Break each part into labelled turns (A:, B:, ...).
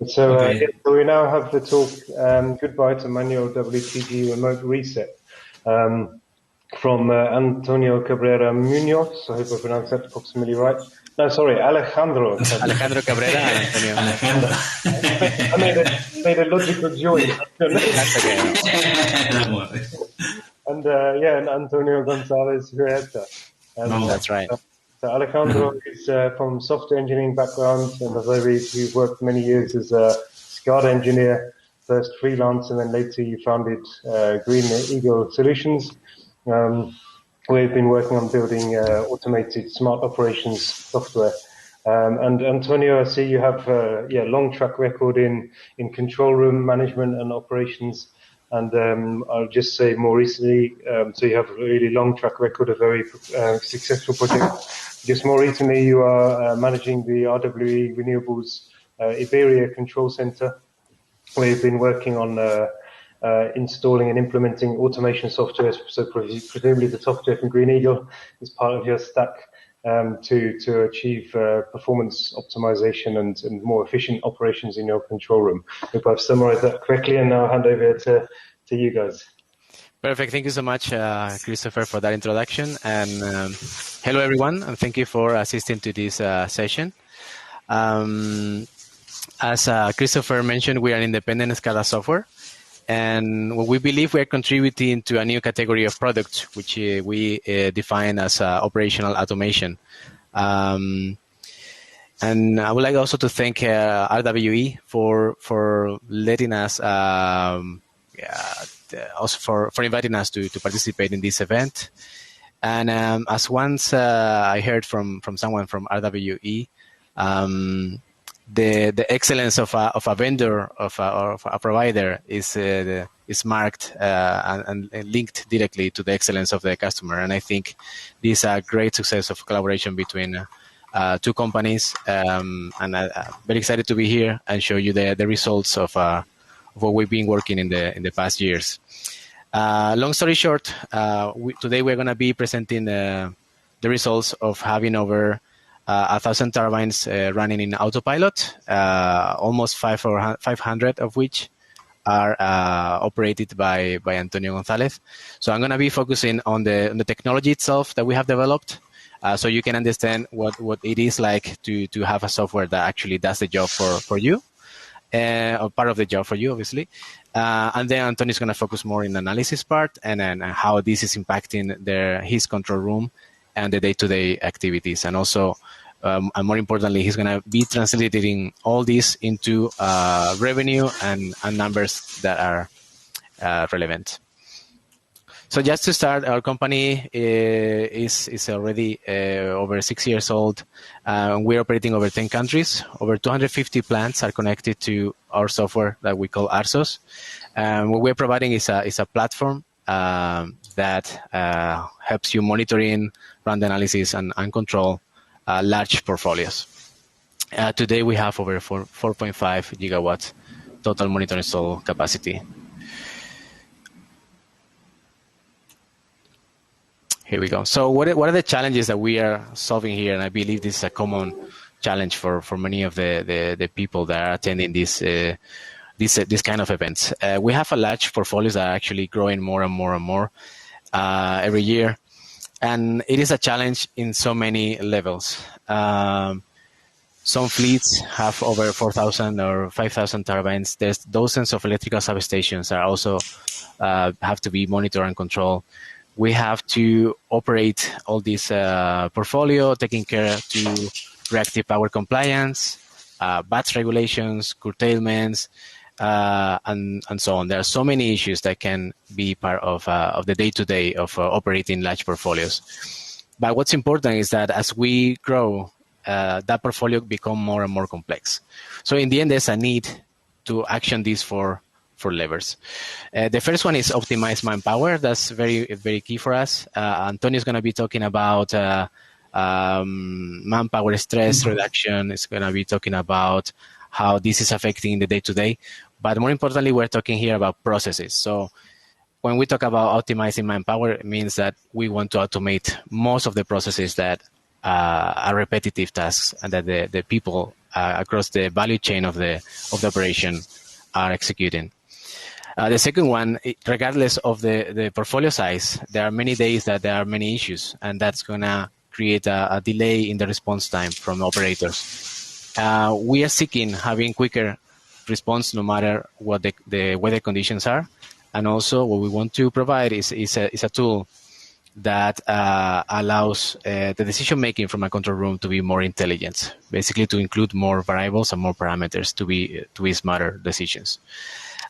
A: So, yeah, so we now have the talk, Goodbye to Manual WTG Remote Reset, from Antonio Cabrera Munoz. I hope I pronounced that approximately right. No, sorry, Alejandro.
B: Alejandro Cabrera and Antonio.
C: Alejandro.
A: I made a logical join.
B: That's okay.
A: And yeah, and Antonio González Huerta.
B: That's right.
A: So Alejandro is from software engineering background, and as I read, you worked many years as a SCADA engineer, first freelance, and then later you founded Green Eagle Solutions. We've been working on building automated smart operations software. And Antonio, I see you have long track record in control room management and operations. And I'll just say more recently, so you have a really long track record of very successful projects. Just more recently, you are managing the RWE Renewables Iberian Control Center. We've been working on installing and implementing automation software, so presumably the software from Green Eagle is part of your stack to achieve performance optimization and more efficient operations in your control room. I hope I've summarized that correctly, and now I'll hand over to you guys.
B: Perfect. Thank you so much, Christopher, for that introduction. And hello, everyone, and thank you for assisting to this session. As Christopher mentioned, we are independent SCADA software. And we believe we are contributing to a new category of products, which we define as operational automation. And I would like also to thank RWE for letting us, also for inviting us to participate in this event. And as once I heard from someone from RWE, the excellence of a vendor, of a provider is marked and linked directly to the excellence of the customer. And I think this is a great success of collaboration between two companies. And I'm very excited to be here and show you the results of what we've been working in the past years. Long story short, today we're going to be presenting the results of having over 1,000 turbines running in autopilot, almost 500 of which are operated by Antonio González. So I'm going to be focusing on the technology itself that we have developed, so you can understand what it is like to have a software that actually does the job for you, or part of the job for you, obviously. And then Antonio is going to focus more in the analysis part and then how this is impacting his control room and the day-to-day activities. And also, and more importantly, he's going to be translating all this into revenue and numbers that are relevant. So just to start, our company is already over 6 years old. We're operating over 10 countries. Over 250 plants are connected to our software that we call ARSOS. What we're providing is a platform that helps you monitoring, run the analysis, and control large portfolios. Today we have over 4.5 gigawatts total monitor install capacity. Here we go. So what are the challenges that we are solving here? And I believe this is a common challenge for many of the people that are attending this kind of events. We have a large portfolios that are actually growing more and more and more every year. And it is a challenge in so many levels. Some fleets have over 4,000 or 5,000 turbines. There's dozens of electrical substations that also have to be monitored and controlled. We have to operate all this portfolio, taking care to reactive power compliance, batch regulations, curtailments, and so on. There are so many issues that can be part of the day-to-day of operating large portfolios. But what's important is that as we grow, that portfolio become more and more complex. So in the end, there's a need to action this for levers. The first one is optimize manpower. That's very, very key for us. Antonio is going to be talking about manpower stress reduction. It's going to be talking about how this is affecting the day-to-day. But more importantly, we're talking here about processes. So when we talk about optimizing manpower, it means that we want to automate most of the processes that are repetitive tasks and that the people across the value chain of the operation are executing. The second one, regardless of the portfolio size, there are many days that there are many issues, and that's going to create a delay in the response time from operators. We are seeking having quicker response no matter what the weather conditions are. And also what we want to provide is a tool that allows the decision-making from a control room to be more intelligent, basically to include more variables and more parameters to be smarter decisions.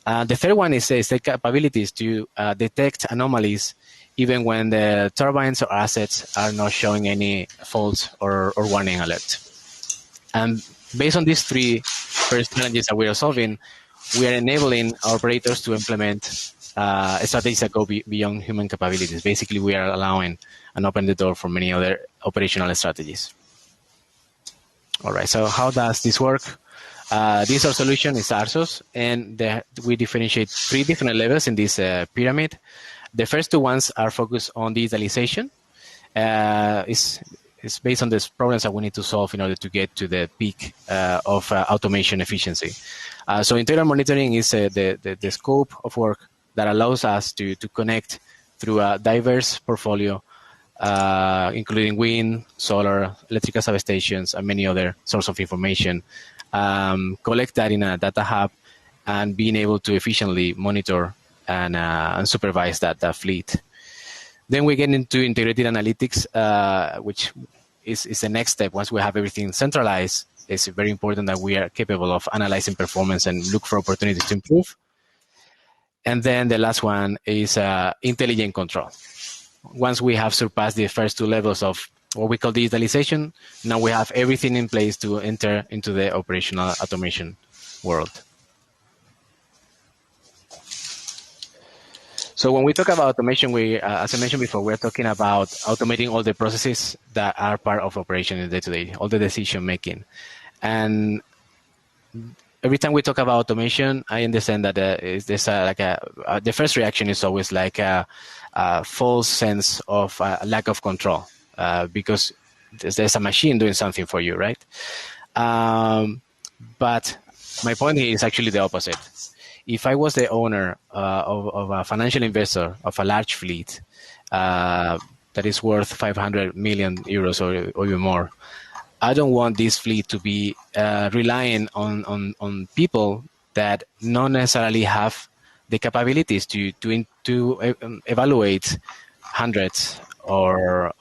B: The third one is the capabilities to detect anomalies even when the turbines or assets are not showing any faults or warning alert. And based on these three first challenges that we are solving, we are enabling our operators to implement strategies that go beyond human capabilities. Basically, we are allowing and open the door for many other operational strategies. All right, so how does this work? This our solution is ARSOS, and we differentiate three different levels in this pyramid. The first two ones are focused on digitalization. It's based on the problems that we need to solve in order to get to the peak of automation efficiency. So interior monitoring is the scope of work that allows us to connect through a diverse portfolio, including wind, solar, electrical substations, and many other sources of information. Collect that in a data hub and being able to efficiently monitor and supervise that fleet. Then we get into integrated analytics, which is the next step. Once we have everything centralized, it's very important that we are capable of analyzing performance and look for opportunities to improve. And then the last one is intelligent control. Once we have surpassed the first two levels of what we call digitalization, now we have everything in place to enter into the operational automation world. So when we talk about automation, as I mentioned before, we're talking about automating all the processes that are part of operation in the day-to-day, all the decision making. And every time we talk about automation, I understand that there's the first reaction is always like a false sense of lack of control because there's a machine doing something for you, right? But my point here is actually the opposite. If I was the owner of a financial investor of a large fleet that is worth 500 million euros or even more, I don't want this fleet to be relying on people that not necessarily have the capabilities to evaluate hundreds or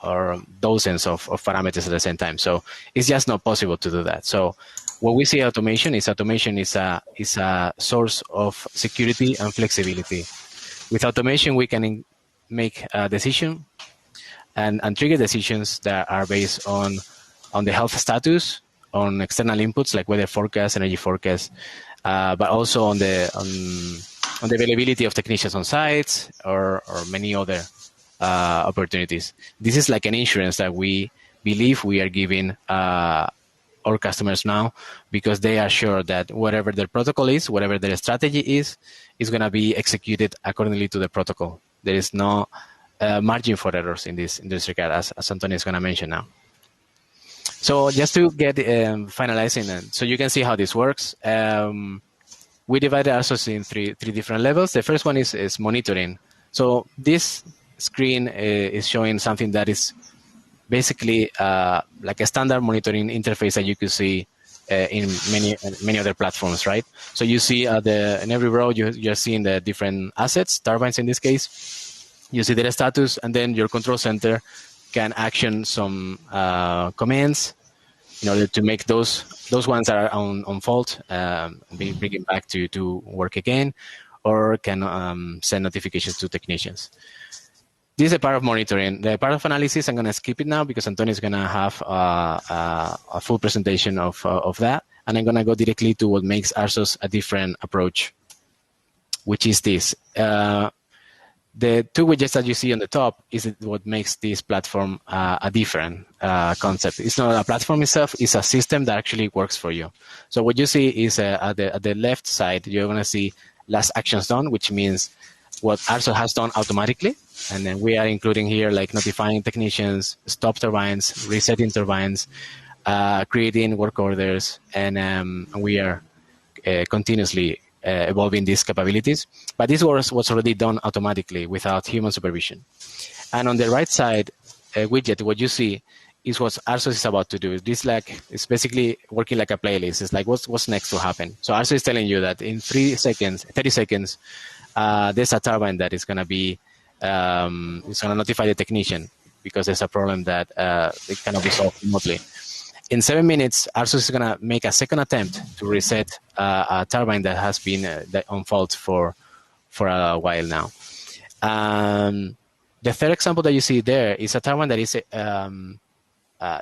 B: dozens of parameters at the same time. So it's just not possible to do that. So what we see automation is a source of security and flexibility. With automation, we can make a decision and trigger decisions that are based on the health status, on external inputs like weather forecast, energy forecast, but also on the availability of technicians on site or many other opportunities. This is like an insurance that we believe we are giving our customers now, because they are sure that whatever their protocol is, whatever their strategy is going to be executed accordingly to the protocol. There is no margin for errors in this regard, as Antonio is going to mention now. So just to get finalizing, so you can see how this works. We divided ARSOS in three different levels. The first one is monitoring. So this screen is showing something that is basically like a standard monitoring interface that you could see in many other platforms, right? So you see in every row you're seeing the different assets, turbines in this case. You see their status, and then your control center can action some commands in order to make those ones that are on fault bring it back to work again, or can send notifications to technicians. This is a part of monitoring. The part of analysis, I'm going to skip it now because Antonio is going to have a full presentation of that. And I'm going to go directly to what makes ARSOS a different approach, which is this. The two widgets that you see on the top is what makes this platform a different concept. It's not a platform itself, it's a system that actually works for you. So what you see is at the left side, you're going to see last actions done, which means what ARSOS has done automatically. And then we are including here like notifying technicians, stop turbines, resetting turbines, creating work orders, and we are continuously evolving these capabilities. But this was already done automatically without human supervision. And on the right side, widget, what you see is what ARSOS is about to do. This it's basically working like a playlist. It's like what's next to happen. So ARSOS is telling you that in 30 seconds, there's a turbine that is going to be, it's going to notify the technician because there's a problem that it cannot be solved remotely. In 7 minutes, ARSOS is going to make a second attempt to reset a turbine that has been on fault for a while now. The third example that you see there is a turbine that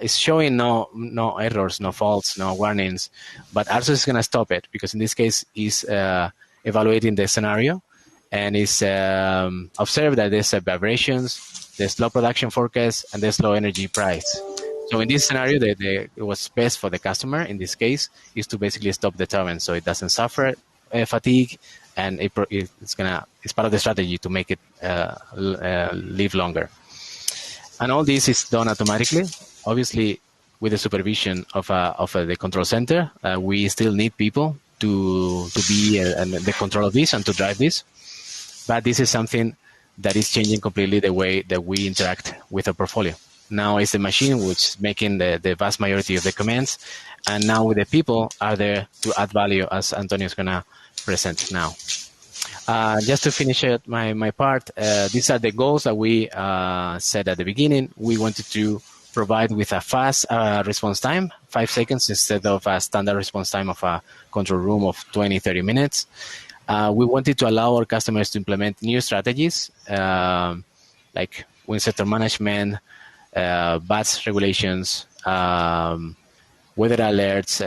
B: is showing no errors, no faults, no warnings, but ARSOS is going to stop it because in this case is evaluating the scenario and is observed that there's vibrations, there's low production forecast, and there's low energy price. So in this scenario, what's best for the customer in this case is to basically stop the turbine so it doesn't suffer fatigue, and it's part of the strategy to make it live longer. And all this is done automatically, obviously with the supervision of the control center. We still need people to be in the control of this and to drive this. But this is something that is changing completely the way that we interact with our portfolio. Now it's the machine which is making the vast majority of the commands, and now the people are there to add value, as Antonio is going to present now. Just to finish my part, these are the goals that we said at the beginning. We wanted to provide with a fast response time, 5 seconds instead of a standard response time of a control room of 20-30 minutes. We wanted to allow our customers to implement new strategies like wind sector management, BATS regulations, weather alerts,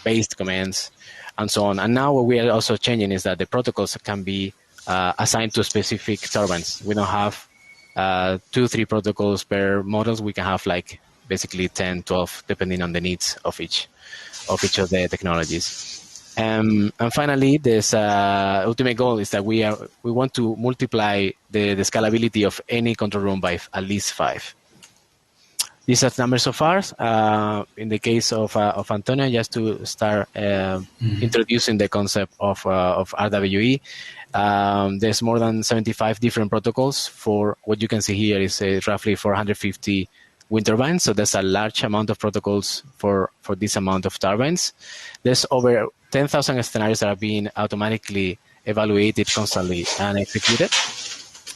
B: based commands, and so on. And now what we are also changing is that the protocols can be assigned to specific turbines. We don't have 2-3 protocols per models. We can have like basically 10, 12, depending on the needs of each of the technologies. And finally, this ultimate goal is that we want to multiply the scalability of any control room by at least 5. These are numbers so far. In the case of Antonio, just to start introducing the concept of RWE, there's more than 75 different protocols. For what you can see here is roughly 450 wind turbines. So there's a large amount of protocols for this amount of turbines. There's over 10,000 scenarios that are being automatically evaluated constantly and executed.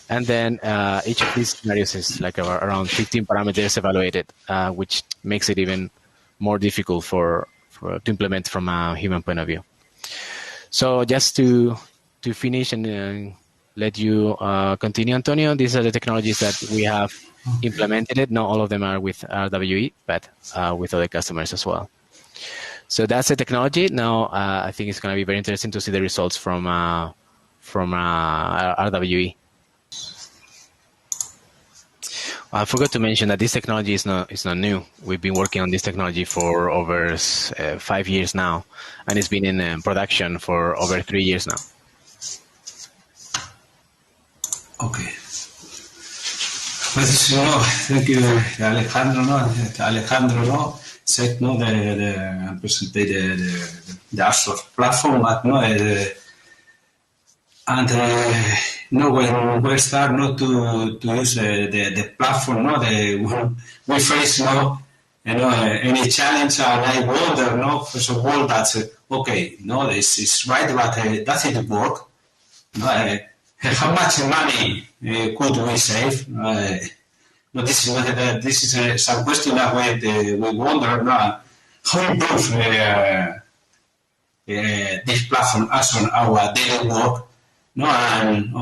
B: And then each of these scenarios is like around 15 parameters evaluated, which makes it even more difficult to implement from a human point of view. So just to finish and let you continue, Antonio, these are the technologies that we have implemented. Not all of them are with RWE, but with other customers as well. So that's the technology. Now I think it's going to be very interesting to see the results from RWE. I forgot to mention that this technology is not new. We've been working on this technology for over 5 years now, and it's been in production for over 3 years now.
C: Okay. Thank you, Alejandro. Alejandro said the presented the ARSOS platform, when we start to use the platform, we face any challenge, and I wonder, first of all, that's okay. This is right, but does it work? How much money could we save? This is some question that we wonder. How improve this platform as on our daily work? And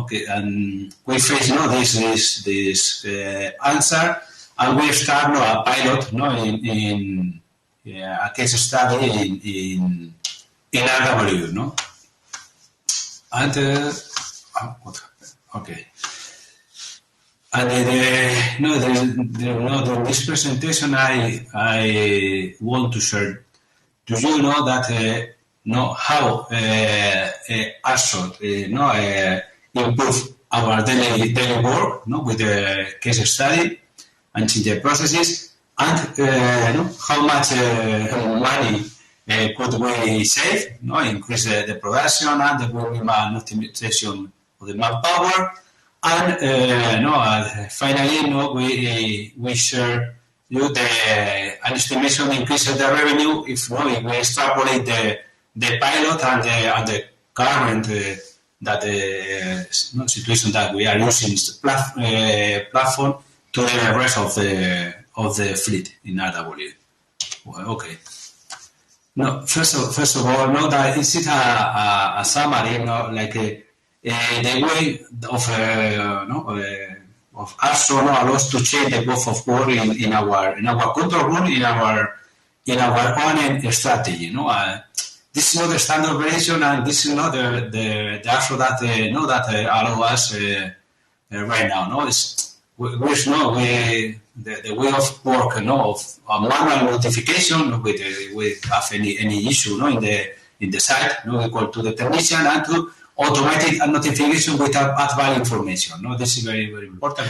C: we face this answer, and we start a pilot in a case study in RW, and okay. And in this presentation, I want to share to you that how ARSOS improve our daily work with the case study and change the processes, and how much money could we save, increase the production and the volume and optimization of the manpower, and finally, we share an estimation increase of the revenue if we extrapolate the pilot and the current situation that we are using platform to the rest of the fleet in RW. Okay. No, first of all, that is it a summary, the way of ARSOS allows to change the growth of work in our control room, in our own strategy. This is not the standard version, and this is not the ARSOS that allow us right now. The way of work, of manual notification with have any issue, in the site, equal to the technician, and to automatic notification with add value information. This is very, very important.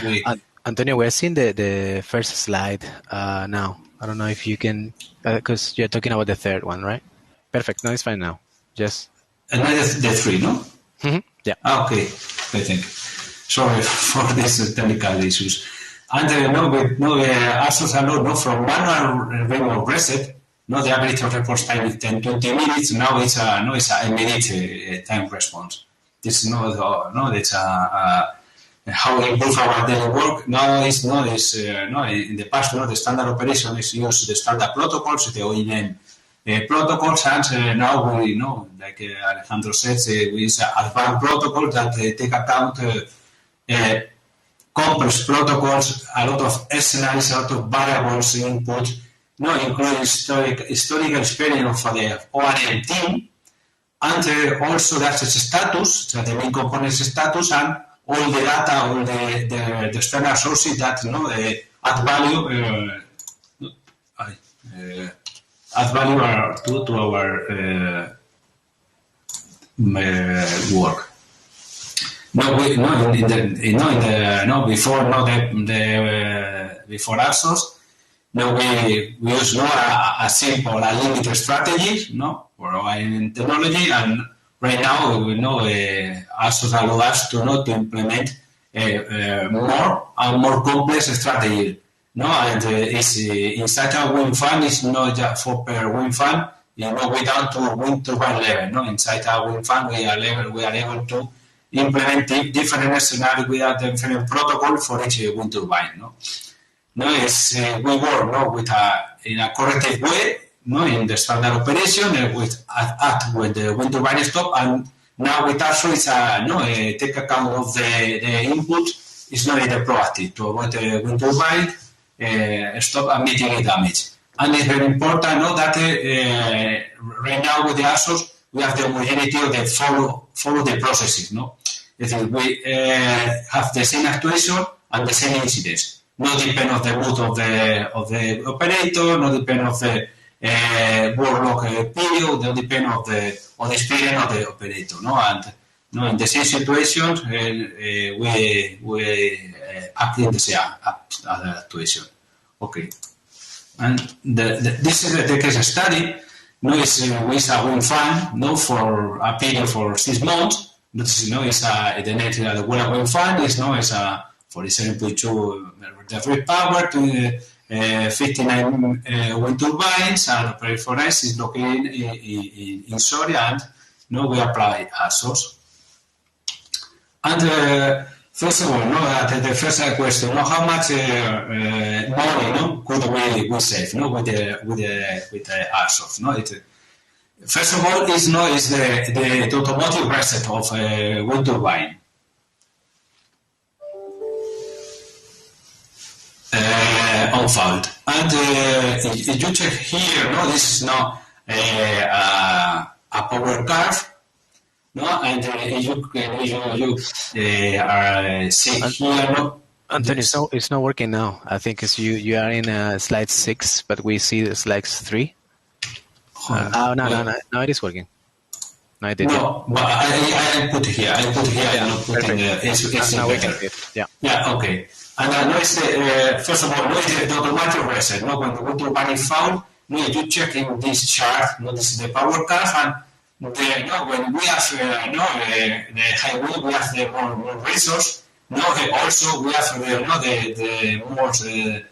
B: Antonio, we're seeing the first slide now. I don't know if you can, because you're talking about the third one, right? Perfect. No, it's fine now. Just.
C: And the three, no?
B: Mm-hmm. Yeah.
C: Okay. I think. Sorry for these technical issues. And ARSOS allow from manual remote reset. The average of response time is 10-20 minutes. Now it's a minute time response. This is it's how we improve our daily work. Now it's in the past, the standard operation is use the standard protocols, the OEM protocols, and now we like Alejandro says, we use advanced protocols that take account complex protocols, a lot of scenarios, a lot of variables input, including historical experience of the O&M team, and also that's the status, the main components status, and all the data, all the external sources that add value to our work. Before ARSOS, we use a simple, limited strategy, for our technology, and right now ARSOS allow us to implement more and more complex strategy. And it's inside a wind farm. It's not just for per wind farm. We down to wind turbine level. Inside a wind farm, we are able to implement different scenarios with different protocol for each wind turbine. We work with in a corrective way, in the standard operation with when the wind turbine stop, and now with ARSOS take account of the input. It's not either proactive to avoid the wind turbine stop and mitigate damage. And it's very important that right now with the ARSOS we have the homogeneity of the follow the processes. We have the same actuation and the same incidents. No depend on the mood of the operator, no depend on the workload period, no depend on the experience of the operator. And in the same situation, we act in the same actuation. Okay. And this is the case study. Is with a wind farm, for a period for 6 months. This is the net the wind farm is a 47.2 the power to 59 wind turbines, and operate for us is located in Soria, and we apply ARSOS. And first of all, the first question, how much money could we save with the ARSOS? First of all, is the automotive reset of wind turbine. On fault. And if you check here, this is now a power curve. And you see here.
B: Antonio, it's not working now. I think you are in slide 6, but we see the slide 3. No, it is working. No,
C: No, but I put here. I put here.
B: Yeah,
C: I not put in the. It's
B: now we
C: better.
B: can see it. Yeah.
C: Yeah. Okay. And no, it's first of all, no, the automatic reset. No, when the wind turbine is found, no, you check in this chart. No, this is the power curve, and when we have the high wind, we have the more resource. No, also we have the most the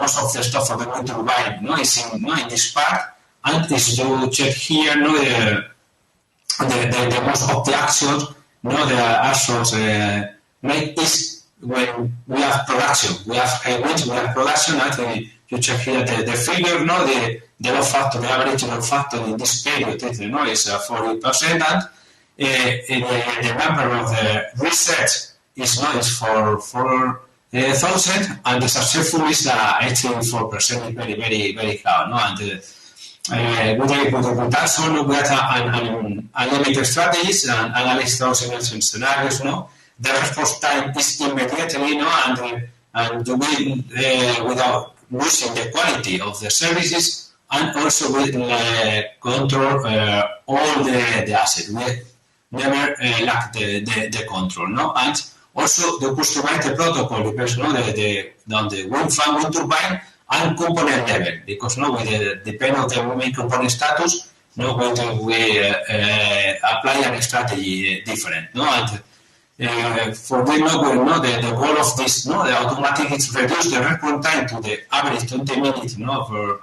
C: most of the stuff of the wind turbine. No, it's in this part, and if you check here, no, the most of the actions, no, the ARSOS make is when we have production. We have high winds, we have production, and you check here the figure, no, the load factor, the average load factor in this period, is 40%, and the number of the resets is 4,000, and the successful is 84%, very, very, very high, no, and with that sort we have unlimited strategies and analyze those scenarios, no. The response time is immediately, no, and you will without losing the quality of the services, and also will control all the assets. We never lack the control, no, and also the customize the protocol depends on the wind farm, wind turbine, and component level, because with the depend on the main component status, we apply a strategy different, no, and for them, the goal of this, the automatic is reduce the response time to the average 20 minutes, per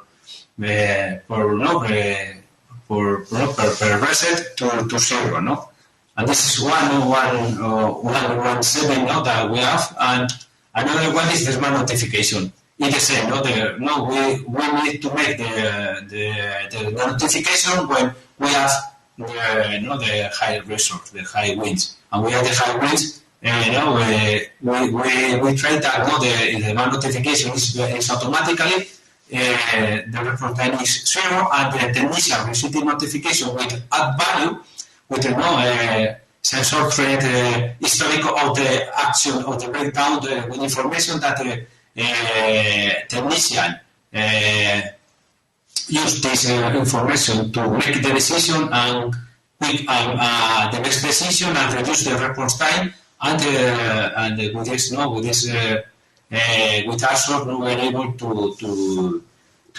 C: reset to zero, no, and this is one setting, that we have, and another one is the smart notification. It's the same, we need to make the notification when we have the high resource, the high winds, and we have the high winds. We try that the notification is automatically the response time is zero, and the technician receiving notification will add value with sensor thread historical of the action of the breakdown with information that technician use this information to make the decision and quick the next decision and reduce the response time, and with this with ARSOS we were able to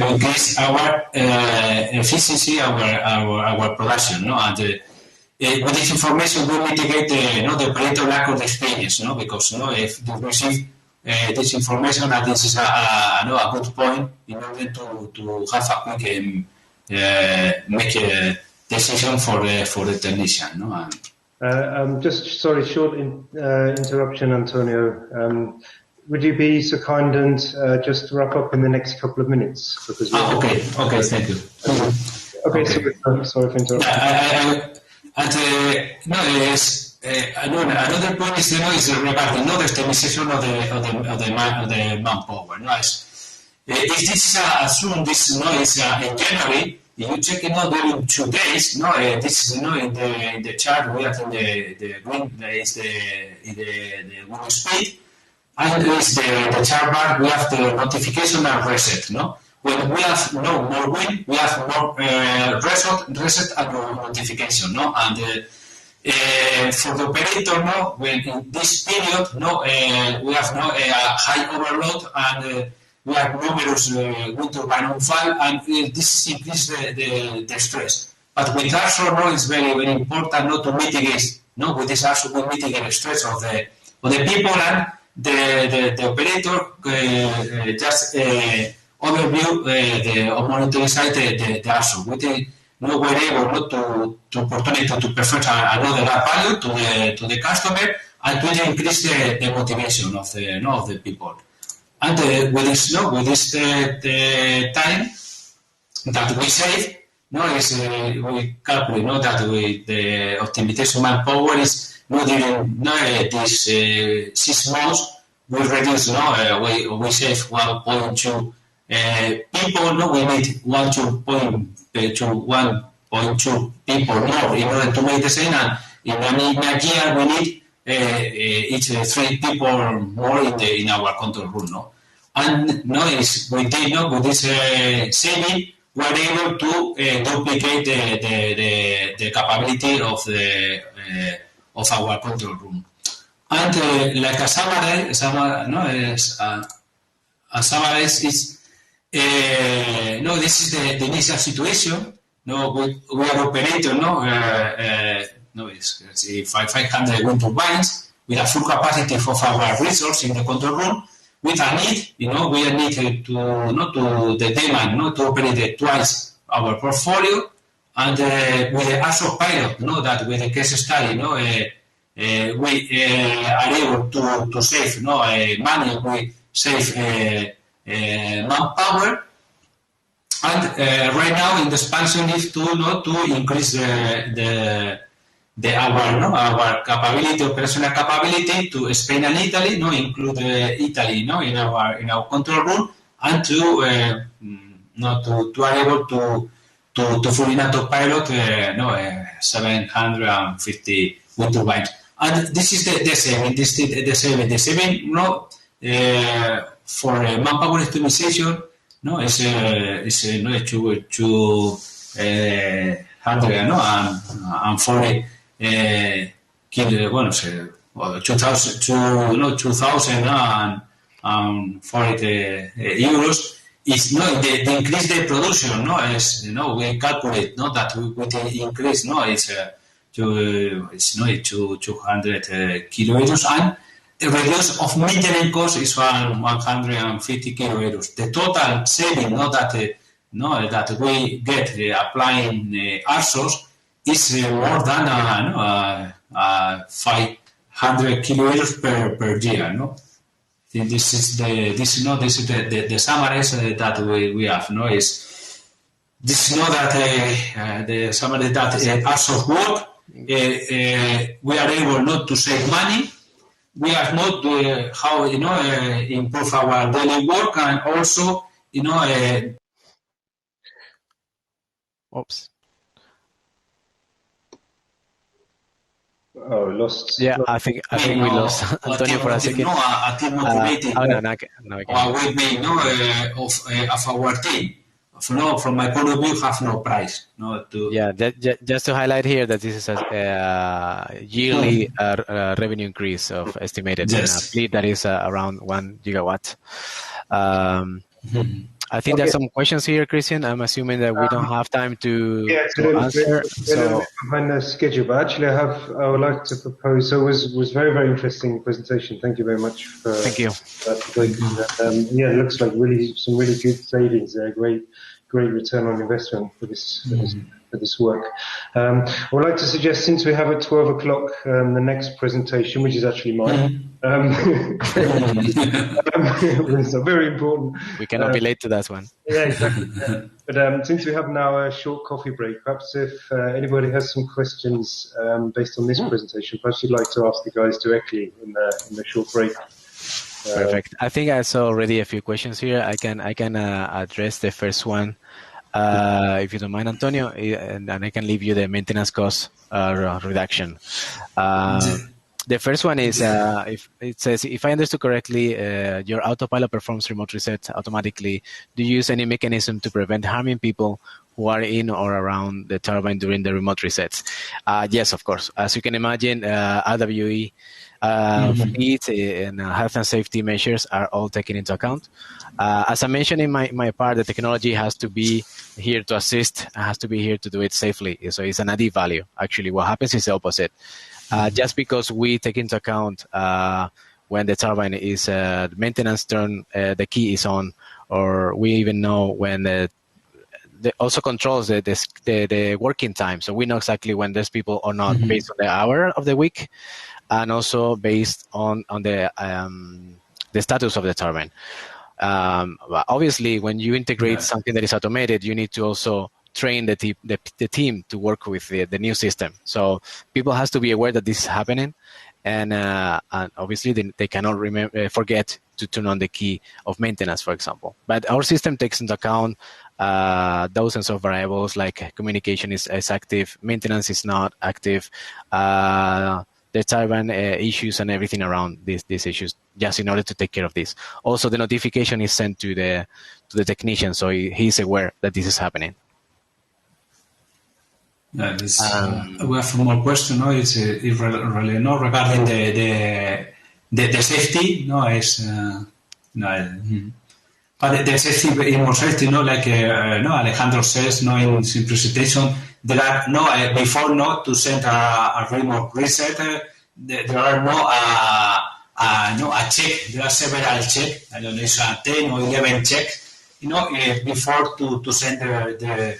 C: increase our efficiency, our production, and with this information we mitigate the operator lack of experience, because if you receive this information, and this is a good point in order to have a quick make a decision for the technician.
A: Just sorry, short interruption, Antonio. Would you be so kind and just wrap up in the next couple of minutes? Because
C: okay, thank you.
A: Okay. Sorry for interrupting.
C: Another point is regarding the optimization of the manpower. If this is assumed this is in January, you check it out during 2 days. This is in the chart we have in the green is the wind speed, and is the chart bar we have the notification and reset. When we have more wind, we have more reset and notification. And for the operator, when in this period, we have a high overload, and we have numerous wind turbine on fire, and this increases the stress. But with ARSOS, it's very, very important to mitigate. With this ARSOS, we mitigate the stress of the people, and the operator just overview or monitor inside the ARSOS. We're able to opportunity to present another value to the customer, and to increase the motivation of the people. And with this the time that we save, we calculate that with the optimization manpower is during these 6 months we reduce we save 1.2 people. We need 1.2 people more in order to make the same, and in a year we need each 3 people more in our control room. And with this saving, we are able to duplicate the the capability of the of our control room. And like a summary is this is the initial situation. We are operating it's 500 wind turbines with a full capacity of our resource in the control room. With a need, we need to the demand, to operate twice our portfolio, and with the ARSOS pilot, that with the case study, we are able to save money, we save manpower, and right now in the expansion is to increase our capability, operational capability to Spain and Italy, include Italy, in our control room, and to are able to fully autopilot 750 wind turbines. And this is the saving. The saving, for manpower optimization, is 240 euros. It's the increase the production, we calculate that with the increase, it's 200 kilo euros, and the reduce of maintenance cost is 150 kilo euros. The total saving, that we get applying ARSOS is more than 500 kilo euros per year. This is the summaries that we have. The summary that ARSOS work. We are able not to save money. We are not how improve our daily work, and also
B: Oops.
A: Oh, lost.
B: Yeah, I think we lost Antonio for a second.
C: A team motivated.
B: No,
C: with me, of our team. From my point of view, have no price.
B: Just to highlight here that this is a yearly revenue increase of estimated in a fleet that is around 1 gigawatt. I think there's some questions here, Christian. I'm assuming that we don't have time to answer.
A: So behind the schedule, but actually I would like to propose. So it was very, very interesting presentation. Thank you very much for
B: Thank you.
A: It looks like some really good savings there. Great return on investment for this work. I would like to suggest, since we have at 12 o'clock the next presentation, which is actually mine. It's very important.
B: We cannot be late to that one.
A: Yeah, exactly. But since we have now a short coffee break, perhaps if anybody has some questions based on this presentation, perhaps you'd like to ask the guys directly in the short break.
B: Perfect. I think I saw already a few questions here. I can address the first one, if you don't mind, Antonio, and I can leave you the maintenance cost reduction. The first one is, if it says, if I understood correctly, your autopilot performs remote reset automatically. Do you use any mechanism to prevent harming people who are in or around the turbine during the remote resets? Yes, of course. As you can imagine, RWE fleet and health and safety measures are all taken into account. As I mentioned in my part, the technology has to be here to assist, has to be here to do it safely. So it's an added value. Actually, what happens is the opposite. Just because we take into account when the turbine is maintenance turn, the key is on, or we even know when the also controls the working time. So we know exactly when there's people or not based on the hour of the week, and also based on the status of the turbine. Obviously, when you integrate something that is automated, you need to also train the team to work with the new system. So people has to be aware that this is happening, and obviously they cannot forget to turn on the key of maintenance, for example. But our system takes into account dozens of variables, like communication is active, maintenance is not active, the turbine issues and everything around these issues, just in order to take care of this. Also, the notification is sent to the technician, so he's aware that this is happening.
C: Yeah, we have one more question. No, it's really no regarding the safety. No, it's but the safety is more safety. No, like no, Alejandro says. No, in his presentation, there are no before not to send a remote reset. There are no a check. There are several checks. I don't know, it's a 10 or 11 checks. Before to send the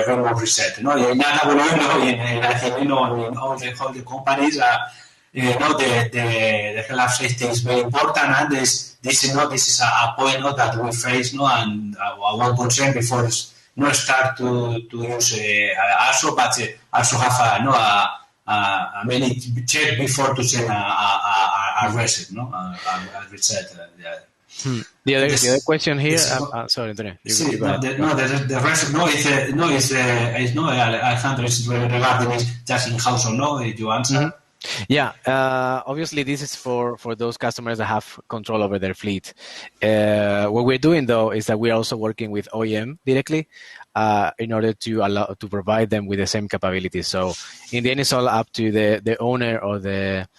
C: remote reset. In AWS, in all the companies, the health safety is very important, and this is a point that we face, and one concern before start to use ARSOS, but also have a many check before to send a reset, a reset.
B: The other question here. Sorry, Antonio.
C: The rest is Alejandro is regarding just in house or no. You answer.
B: Mm-hmm. Yeah, obviously this is for those customers that have control over their fleet. What we're doing though is that we're also working with OEM directly in order to provide them with the same capabilities. So in the end, it's all up to the owner of the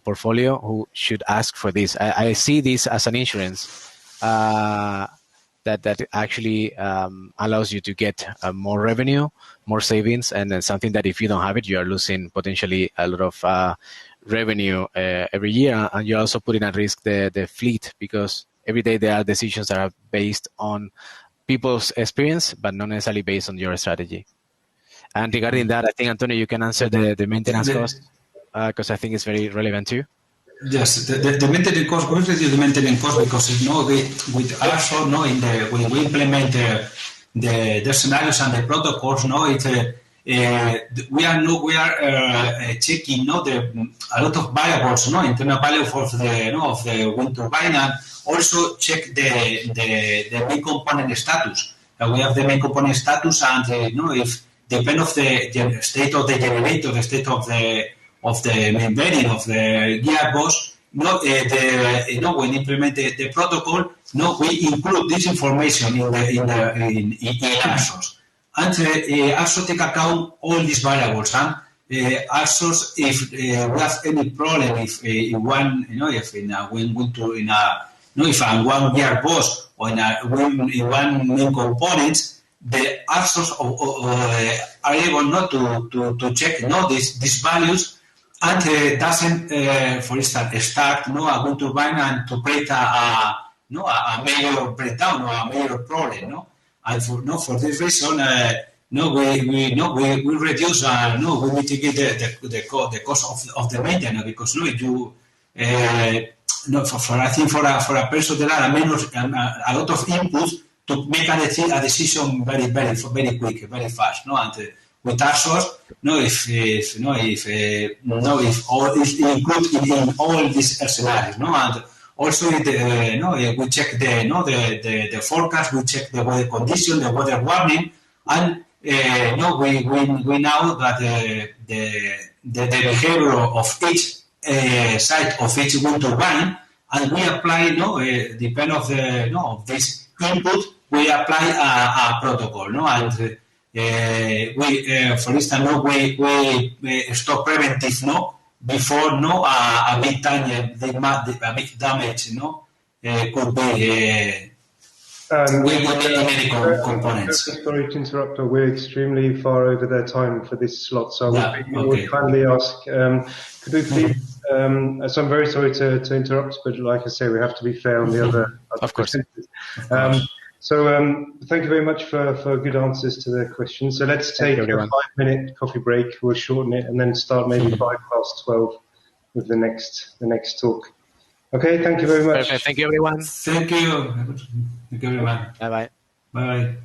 B: portfolio who should ask for this. I see this as an insurance that actually allows you to get more revenue, more savings, and then something that if you don't have it, you are losing potentially a lot of revenue every year, and you're also putting at risk the fleet, because every day there are decisions that are based on people's experience, but not necessarily based on your strategy. And regarding that, I think, Antonio, you can answer the maintenance cost, because I think it's very relevant too.
C: Yes, the maintenance cost, we reduce the maintenance cost because with ARSOS, when we implement the scenarios and the protocols, we are checking a lot of variables, internal value of the wind turbine, and also check the main component status. We have the main component status, and if depend of the state of the generator, the state of the main bearing of the gearbox, when implement the protocol, we include this information in ARSOS. And ARSOS take account all these variables. And ARSOS, if we have any problem, if one gearbox or in one main component, the ARSOS are able not to check these values, and doesn't, for instance, start a wind turbine and to create a major breakdown or a major problem. And for this reason, we reduce, we mitigate the cost of the maintenance, because I think for a person there are a lot of inputs to make a decision very, very, very quick, very fast. And with ARSOS, if all is included in all these scenarios, and also we check the forecast, we check the weather condition, the weather warning, and we know that the behavior of each side of each wind turbine, and we apply depend of this input, we apply a protocol, and we, for instance, we stop preventive, before a big damage, could be. Many components.
A: Sorry to interrupt, but we're extremely far over their time for this slot, so I would kindly ask, could we please, so I'm very sorry to interrupt, but like I say, we have to be fair on the other
B: of course.
A: So thank you very much for good answers to the questions. So let's take a 5-minute coffee break. We'll shorten it and then start maybe 12:05 with the next talk. Okay, thank you very much.
B: Perfect. Thank you, everyone.
C: Thank you. Thank you, everyone.
B: Bye-bye.
C: Bye-bye.